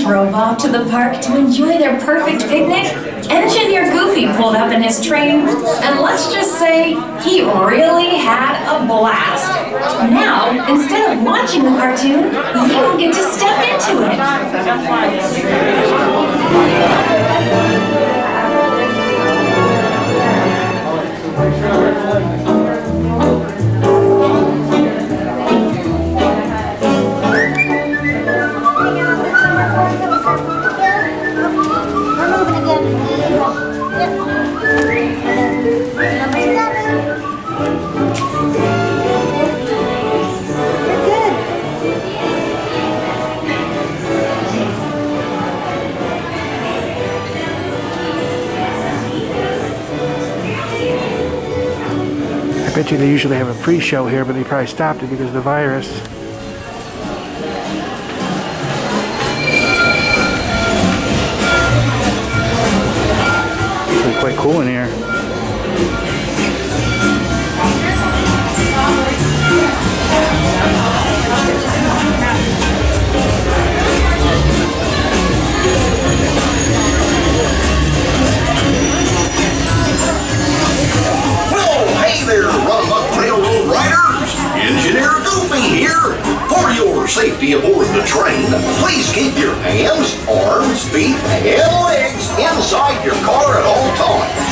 drove off to the park to enjoy their perfect picnic, Engineer Goofy pulled up in his train, and let's just say he really had a blast. Now, instead of watching the cartoon, you get to step into it. I bet you they usually have a pre-show here, but they probably stopped it because of the virus. It's really quite cool in here. Engineer Goofy here. For your safety aboard the train, please keep your hands, arms, feet, and legs inside your car at all times.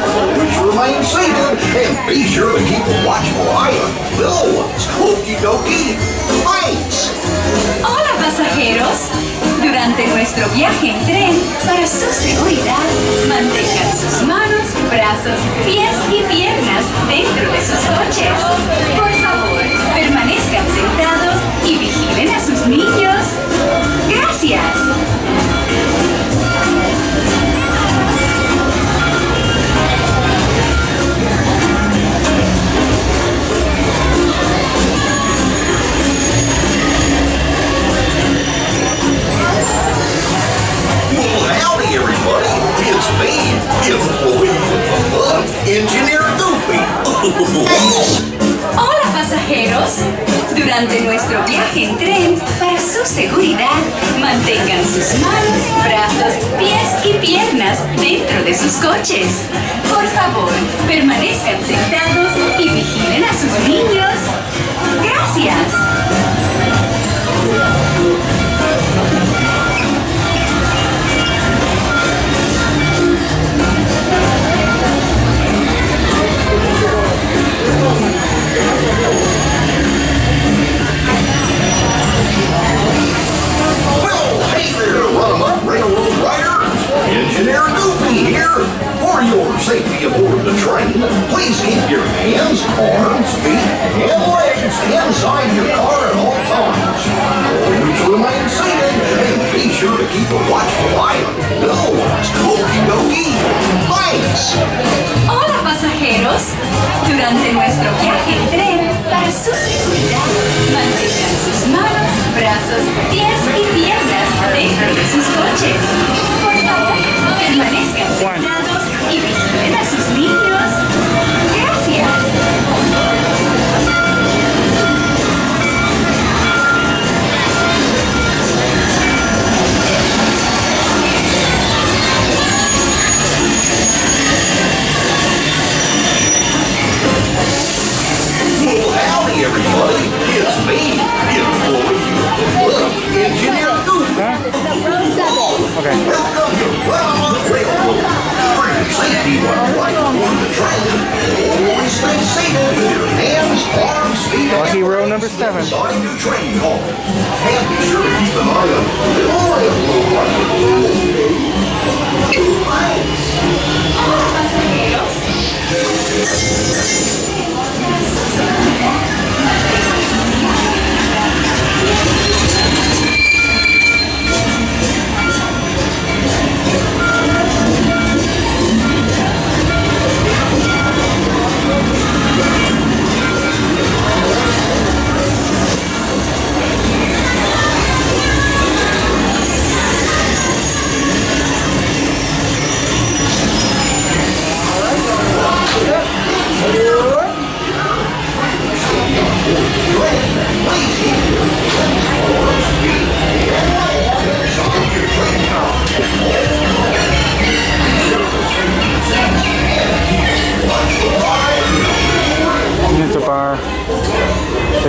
Always remain seated and be sure to keep a watchful eye on little ones. Okie dokie. Thanks. Hola pasajeros. Durante nuestro viaje en tren, para su seguridad, mantengan sus manos, brazos, pies y piernas dentro de sus coches. Por favor, permanezcan sentados y vigilen a sus niños. Gracias. Howdy, everybody. It's me, Engineer Goofy. Hola pasajeros. Durante nuestro viaje en tren, para su seguridad, mantengan sus manos, brazos, pies y piernas dentro de sus coches. Por favor, permanezcan sentados y vigilen a sus niños. Gracias. Railroad riders, Engineer Goofy here. For your safety aboard the train, please keep your hands, arms, feet, and legs inside your car at all times. Always remain seated and be sure to keep a watchful eye on little ones. Okie dokie. Thanks. Hola pasajeros. Durante nuestro viaje en tren, para su seguridad, mantengan sus manos, brazos, pies y piernas dentro de sus coches. Por favor, permanezcan sentados y vigilen a sus niños. Gracias. Well, howdy, everybody. It's me, Engineer Goofy. Okay. Welcome to Runaway Railroad. For your safety while riding on the train, always stay seated with your hands, arms, feet, Lucky row and number 7. inside your train car. And be sure to keep an eye on the little Hola pasajeros.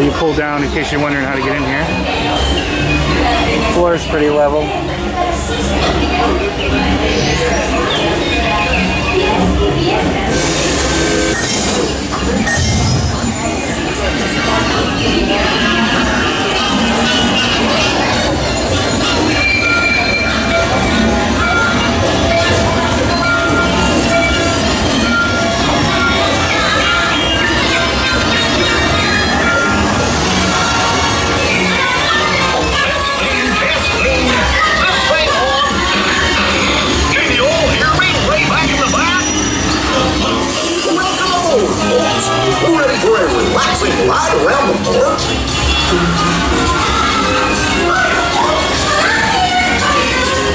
So you pull down in case you're wondering how to get in here. Floor is pretty level. Ready for a relaxing ride around the park?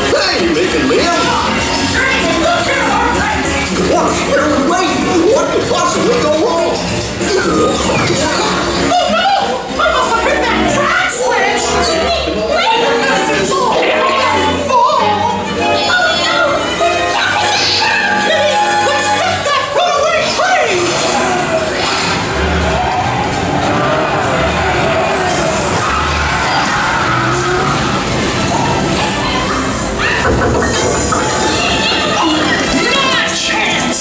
Hey, Mick and Ben! What a scary lady! What could possibly go wrong? Oh no! I must have hit that track switch! Wait! Oh, no! Minnie, let's hit that runaway train! Not a chance!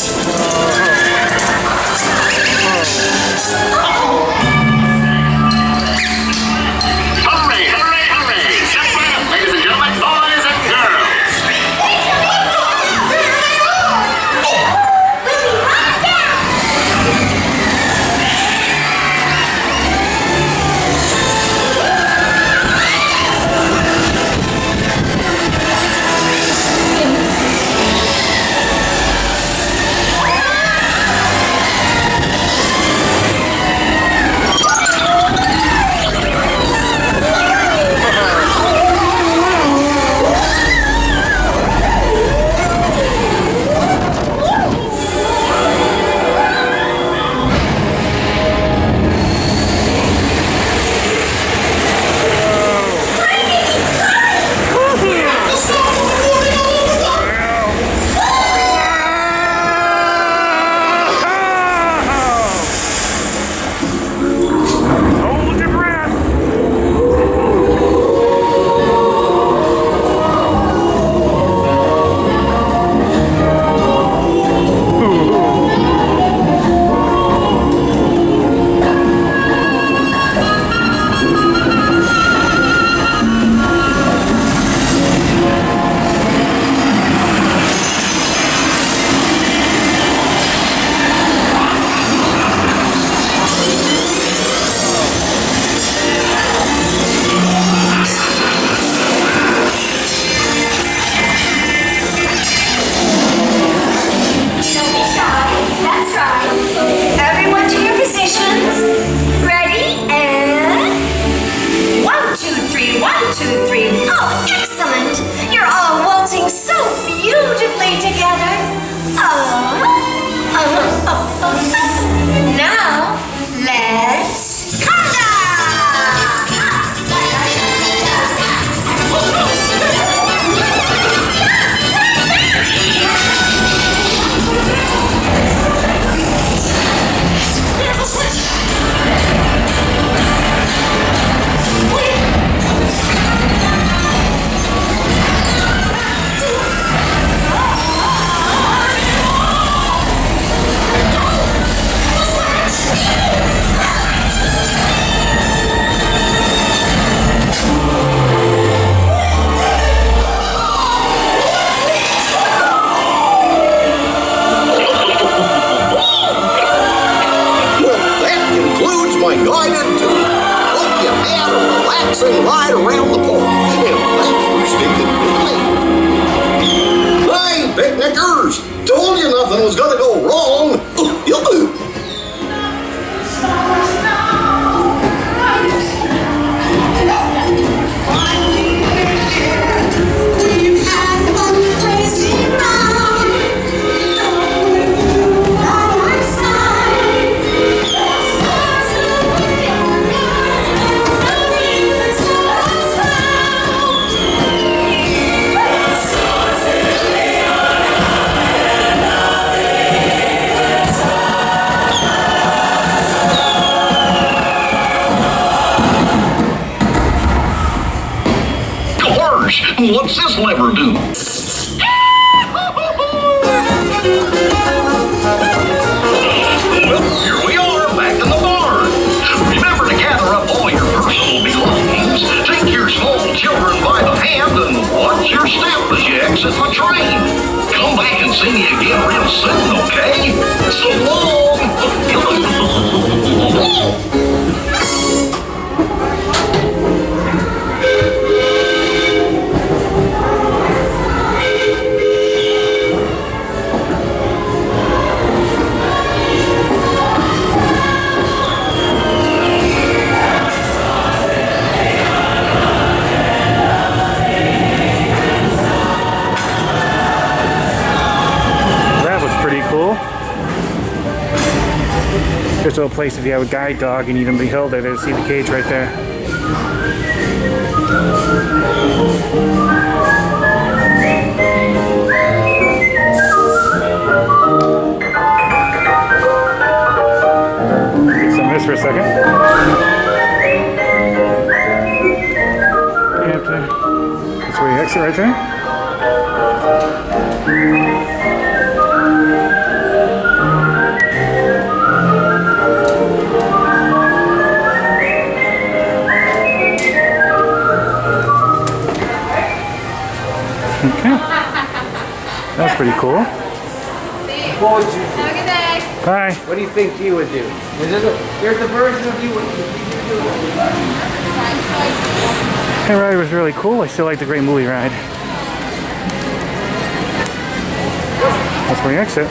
Hooray, hooray, hooray! Step up, ladies and gentlemen, boys and girls! Hold your breath. Don't be shy. That's right. Everyone to your positions. Ready and 1, 2, 3, 1, 2, 3. Oh, excellent! You're all waltzing so beautifully together. Now let's There's a switch! Well, that concludes my guided tour. Hope you had a relaxing ride around the park. And thanks for sticking with me. Hey, picnickers! Told you nothing was gonna go wrong. come back and see me again real soon, okay? So long! There's a little place if you have a guide dog and you need to be held there to see the cage right there. Get some of this for a second. That's where you exit right there. Okay. That's pretty cool. What would you do? Have a good day. Bye. What do you think you would do? There's a version of you what you do. That ride was really cool. I still like the Great Movie Ride. That's where you exit.